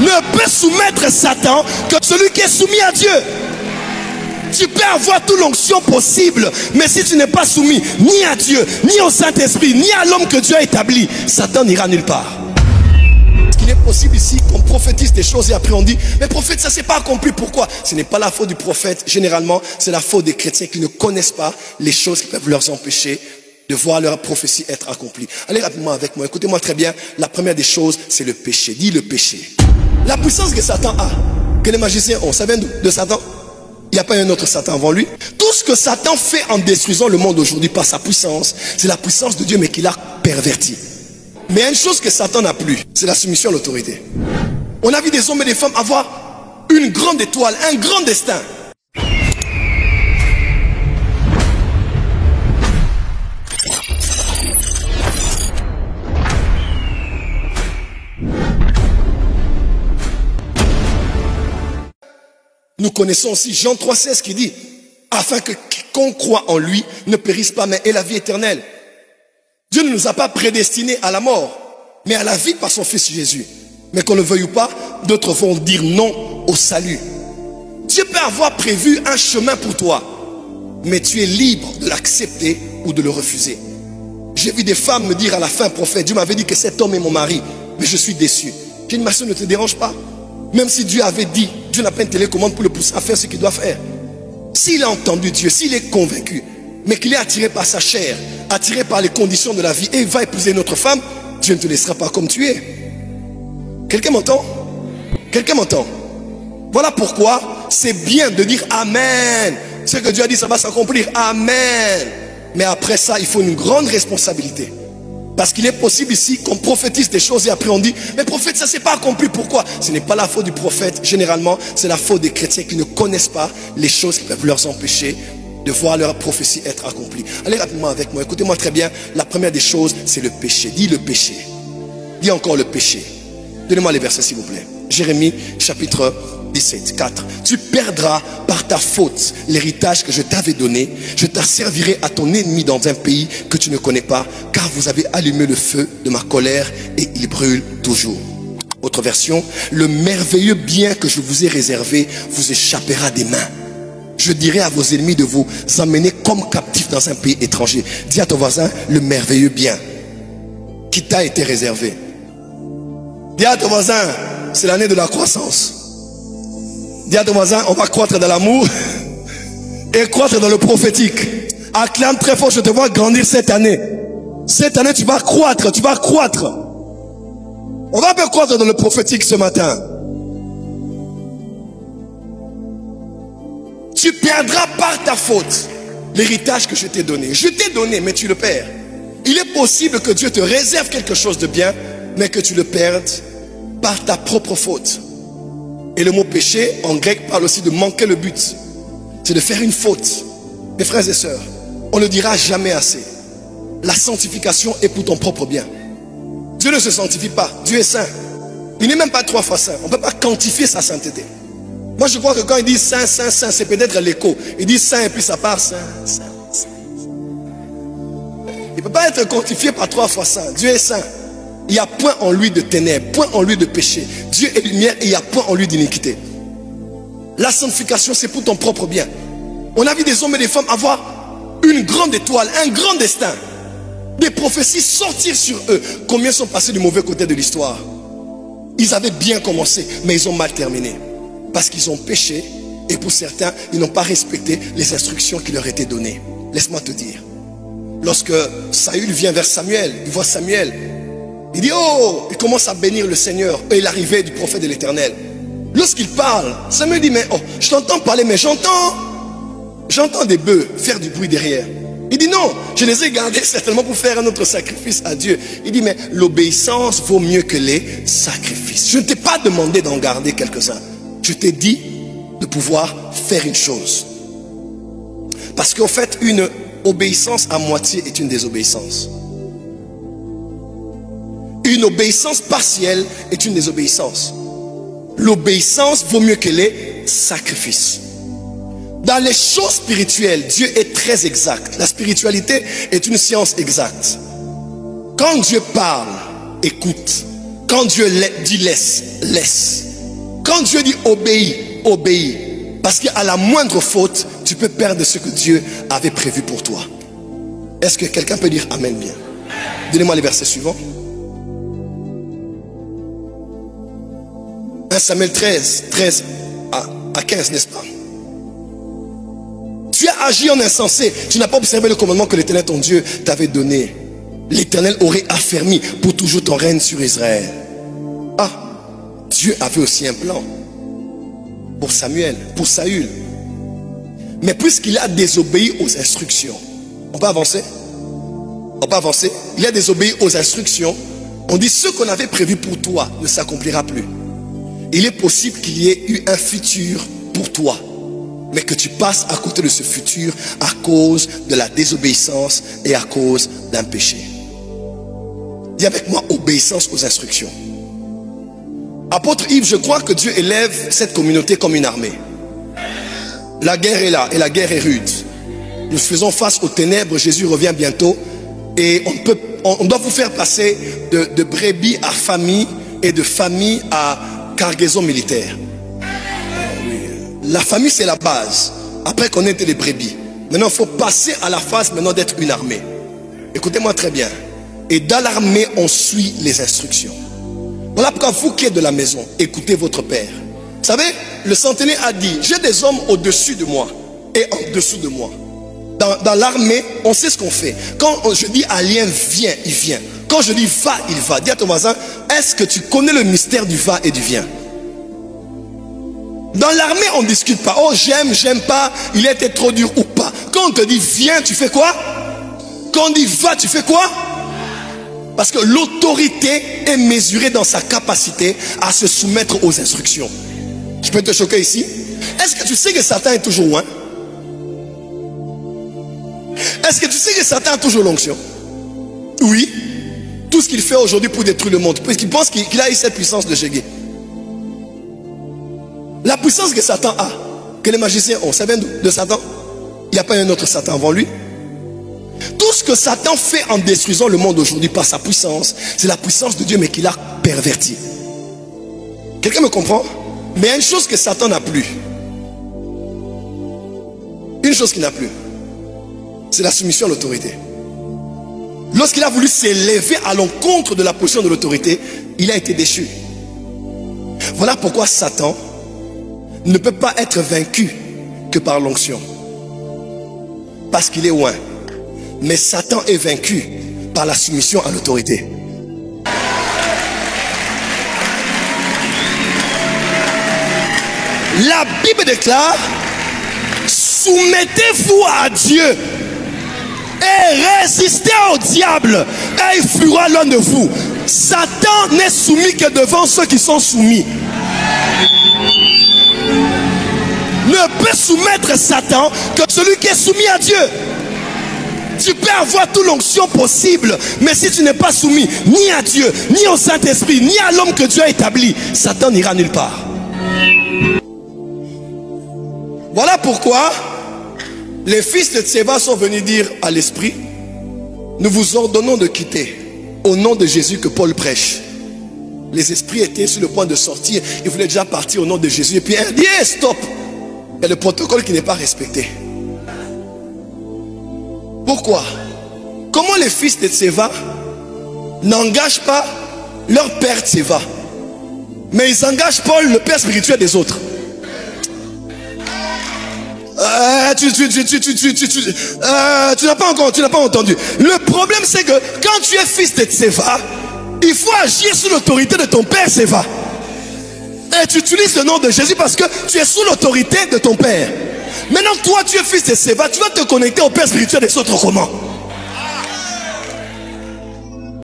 ne peut soumettre Satan que celui qui est soumis à Dieu. Tu peux avoir toute l'onction possible, mais si tu n'es pas soumis ni à Dieu, ni au Saint-Esprit, ni à l'homme que Dieu a établi, Satan n'ira nulle part. Il est possible ici qu'on prophétise des choses et après on dit mais prophète, ça s'est pas accompli. Pourquoi? Ce n'est pas la faute du prophète. Généralement c'est la faute des chrétiens qui ne connaissent pas les choses qui peuvent leur empêcher de voir leur prophétie être accomplie. Allez rapidement avec moi, écoutez-moi très bien. La première des choses, c'est le péché. Dis le péché. La puissance que Satan a, que les magiciens ont, ça vient de Satan. Il n'y a pas un autre Satan avant lui. Tout ce que Satan fait en détruisant le monde aujourd'hui par sa puissance, c'est la puissance de Dieu mais qu'il a perverti. Mais il y a une chose que Satan n'a plus, c'est la soumission à l'autorité. On a vu des hommes et des femmes avoir une grande étoile, un grand destin. Nous connaissons aussi Jean 3,16 qui dit afin que quiconque croit en lui ne périsse pas mais ait la vie éternelle. Dieu ne nous a pas prédestinés à la mort, mais à la vie par son Fils Jésus. Mais qu'on le veuille ou pas, d'autres vont dire non au salut. Dieu peut avoir prévu un chemin pour toi, mais tu es libre de l'accepter ou de le refuser. J'ai vu des femmes me dire à la fin, prophète, Dieu m'avait dit que cet homme est mon mari, mais je suis déçu. J'ai dit, ma soeur, ne te dérange pas. Même si Dieu avait dit, Dieu n'a pas une télécommande pour le pousser à faire ce qu'il doit faire. S'il a entendu Dieu, s'il est convaincu, mais qu'il est attiré par sa chair, attiré par les conditions de la vie et il va épouser une autre femme, Dieu ne te laissera pas comme tu es. Quelqu'un m'entend? Quelqu'un m'entend? Voilà pourquoi c'est bien de dire Amen. Ce que Dieu a dit, ça va s'accomplir. Amen. Mais après ça, il faut une grande responsabilité. Parce qu'il est possible ici qu'on prophétise des choses et après on dit mais prophète, ça ne s'est pas accompli. Pourquoi? Ce n'est pas la faute du prophète. Généralement, c'est la faute des chrétiens qui ne connaissent pas les choses qui peuvent leur empêcher de voir leur prophétie être accomplie. Allez rapidement avec moi, écoutez-moi très bien. La première des choses, c'est le péché. Dis le péché. Dis encore le péché. Donnez-moi les versets s'il vous plaît. Jérémie chapitre 17, 4. Tu perdras par ta faute l'héritage que je t'avais donné. Je t'asservirai à ton ennemi dans un pays que tu ne connais pas, car vous avez allumé le feu de ma colère et il brûle toujours. Autre version, le merveilleux bien que je vous ai réservé vous échappera des mains. Je dirai à vos ennemis de vous emmener comme captifs dans un pays étranger. Dis à ton voisin, le merveilleux bien qui t'a été réservé. Dis à ton voisin, c'est l'année de la croissance. Dis à ton voisin, on va croître dans l'amour et croître dans le prophétique. Acclame très fort, je te vois grandir cette année. Cette année, tu vas croître, tu vas croître. On va un peu croître dans le prophétique ce matin. Tu perdras par ta faute l'héritage que je t'ai donné. Je t'ai donné, mais tu le perds. Il est possible que Dieu te réserve quelque chose de bien, mais que tu le perdes par ta propre faute. Et le mot péché, en grec, parle aussi de manquer le but. C'est de faire une faute. Mes frères et sœurs, on ne dira jamais assez. La sanctification est pour ton propre bien. Dieu ne se sanctifie pas. Dieu est saint. Il n'est même pas 3 fois saint. On ne peut pas quantifier sa sainteté. Moi, je crois que quand il dit saint, saint, saint, c'est peut-être l'écho. Il dit saint et puis ça part saint, saint, saint. Il ne peut pas être quantifié par 3 fois saint. Dieu est saint. Il n'y a point en lui de ténèbres, point en lui de péché. Dieu est lumière et il n'y a point en lui d'iniquité. La sanctification, c'est pour ton propre bien. On a vu des hommes et des femmes avoir une grande étoile, un grand destin. Des prophéties sortir sur eux. Combien sont passés du mauvais côté de l'histoire? Ils avaient bien commencé, mais ils ont mal terminé. Parce qu'ils ont péché et pour certains, ils n'ont pas respecté les instructions qui leur étaient données. Laisse-moi te dire. Lorsque Saül vient vers Samuel, il voit Samuel. Il dit, oh, il commence à bénir le Seigneur et l'arrivée du prophète de l'Éternel. Lorsqu'il parle, Samuel dit, mais oh, je t'entends parler, mais j'entends des bœufs faire du bruit derrière. Il dit, non, je les ai gardés certainement pour faire un autre sacrifice à Dieu. Il dit, mais l'obéissance vaut mieux que les sacrifices. Je ne t'ai pas demandé d'en garder quelques-uns. Je t'ai dit de pouvoir faire une chose. Parce qu'en fait, une obéissance à moitié est une désobéissance. Une obéissance partielle est une désobéissance. L'obéissance vaut mieux que les sacrifices. Dans les choses spirituelles, Dieu est très exact. La spiritualité est une science exacte. Quand Dieu parle, écoute. Quand Dieu dit laisse, laisse. Quand Dieu dit obéis, obéis. Parce qu'à la moindre faute, tu peux perdre ce que Dieu avait prévu pour toi. Est-ce que quelqu'un peut dire Amen bien? Donnez-moi les versets suivants. 1 Samuel 13 à 15, n'est-ce pas? Tu as agi en insensé. Tu n'as pas observé le commandement que l'Éternel ton Dieu t'avait donné. L'Éternel aurait affermi pour toujours ton règne sur Israël. Ah, Dieu avait aussi un plan pour Samuel, pour Saül. Mais puisqu'il a désobéi aux instructions, on peut avancer? On peut avancer? Il a désobéi aux instructions. On dit ce qu'on avait prévu pour toi ne s'accomplira plus. Il est possible qu'il y ait eu un futur pour toi, mais que tu passes à côté de ce futur à cause de la désobéissance et à cause d'un péché. Dis avec moi, obéissance aux instructions. Apôtre Yves, je crois que Dieu élève cette communauté comme une armée. La guerre est là et la guerre est rude. Nous faisons face aux ténèbres, Jésus revient bientôt et on doit vous faire passer de brebis à famille et de famille à cargaison militaire. La famille c'est la base. Après qu'on ait été les brebis. Maintenant il faut passer à la phase maintenant d'être une armée. Écoutez-moi très bien. Et dans l'armée on suit les instructions. Voilà pourquoi vous qui êtes de la maison, écoutez votre père. Vous savez, le centenaire a dit, j'ai des hommes au-dessus de moi et en dessous de moi. Dans l'armée, on sait ce qu'on fait. Quand je dis alien viens, il vient. Quand je dis va, il va. Dis à ton voisin, est-ce que tu connais le mystère du va et du vient? Dans l'armée, on ne discute pas. Oh, j'aime, j'aime pas, il a été trop dur ou pas. Quand on te dit viens, tu fais quoi? Quand on dit va, tu fais quoi? Parce que l'autorité est mesurée dans sa capacité à se soumettre aux instructions. Je peux te choquer ici? Est-ce que tu sais que Satan est toujours loin? Est-ce que tu sais que Satan a toujours l'onction? Oui. Tout ce qu'il fait aujourd'hui pour détruire le monde, parce qu'il pense qu'il a eu cette puissance de Jégué. La puissance que Satan a, que les magiciens ont, ça vient de Satan. Il n'y a pas un autre Satan avant lui. Tout ce que Satan fait en détruisant le monde aujourd'hui par sa puissance, c'est la puissance de Dieu, mais qu'il a perverti. Quelqu'un me comprend? Mais il y a une chose que Satan n'a plus. Une chose qu'il n'a plus, c'est la soumission à l'autorité. Lorsqu'il a voulu s'élever à l'encontre de la position de l'autorité, il a été déchu. Voilà pourquoi Satan ne peut pas être vaincu que par l'onction. Parce qu'il est loin. Mais Satan est vaincu par la soumission à l'autorité. La Bible déclare, soumettez-vous à Dieu et résistez au diable et il fuira loin de vous. Satan n'est soumis que devant ceux qui sont soumis. Ne peut soumettre Satan que celui qui est soumis à Dieu. Tu peux avoir toute l'onction possible, mais si tu n'es pas soumis ni à Dieu, ni au Saint-Esprit, ni à l'homme que Dieu a établi, Satan n'ira nulle part. Voilà pourquoi les fils de Tséva sont venus dire à l'esprit, nous vous ordonnons de quitter au nom de Jésus que Paul prêche. Les esprits étaient sur le point de sortir, ils voulaient déjà partir au nom de Jésus. Et puis elle dit, hey, stop. Il y a le protocole qui n'est pas respecté. Pourquoi? Comment les fils de Tséva n'engagent pas leur père Tséva, mais ils engagent Paul, le père spirituel des autres? Tu n'as pas entendu. Le problème c'est que quand tu es fils de Tséva, il faut agir sous l'autorité de ton père Tséva. Et tu utilises le nom de Jésus parce que tu es sous l'autorité de ton père. Maintenant toi tu es fils de Tséva, tu vas te connecter au père spirituel des autres comment?